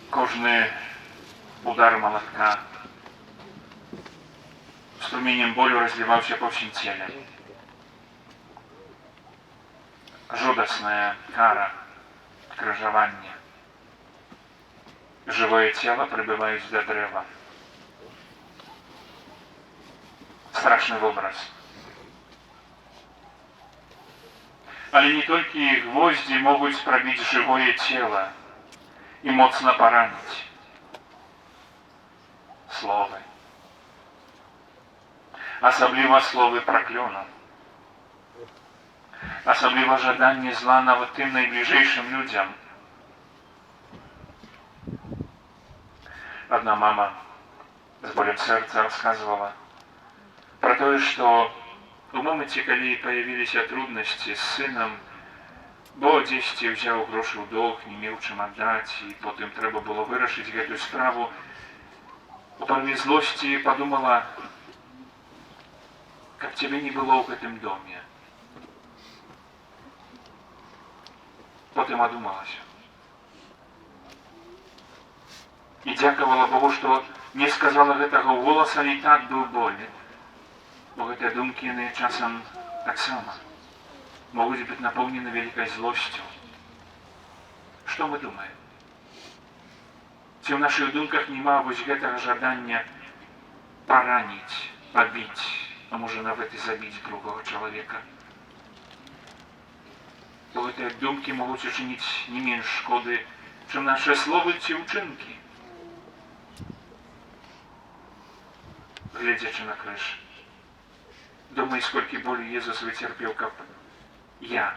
Кожny удар молотка strumieniem bólu rozlewał się po всем ciele. Жудасная кара, крыжаванне. Жывое цело прыбываюць да дрэва. Страшны вобраз. Але не толькі гвоздзі могуць прабіць жывое цело і моцна параніць. Словы. Асабліва словы праклёну. Асабліва жаданне зла нават тым найбліжэйшым людзям. Одна мама з болем сэрца рассказывала про тое, што у моманце, калі паявіліся труднасці з сынам, бо дзесьці ўзяў грошы ў доўг, не меў чым аддаць, і потым трэба было вырашыць гэтую справу, у парве злосці падумала, каб цябе не было ў гэтым доме. Потым адумалася. І дзякавала Богу, што не сказала гэтага ў голас, але і так быў боль. Бо гэтыя думкі, яны часам таксама могуць быць напоўнены вялікай злосцю. Што мы думаем? Ці ў нашых думках няма вось гэтага жадання параніць, пабіць, а можа нават і забіць другого чалавека? То гэтыя думкі могуць учыніць не менш шкоды, чым нашы словы ці ўчынкі. Гледзячы на крыж, думай, сколькі болю Езус выцерпеў, каб я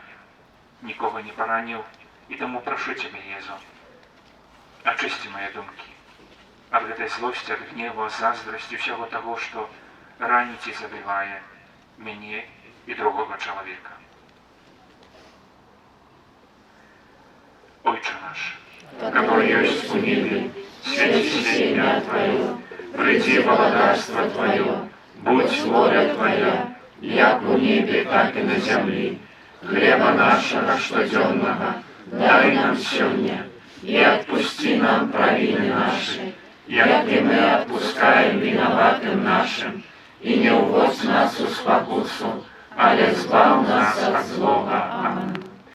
нікога не параніў, і таму прашу цябе, Езу, ачысці мае думкі ад гэтай злосці, ад гневу, заздрасці, усяго таго, што раніць і забівае мяне і другого чалавека. Ojcze nasz, который есть в небе, светится имя Твое, приди владарство Твое, будь воля Твоя, як у небе, так и на земле. Хлеба нашего штоденного дай нам сегодня, и отпусти нам провины наши, як и мы отпускаем виноватым нашим, и не уводь нас в спокусу, але избавь нас от злого. Аминь.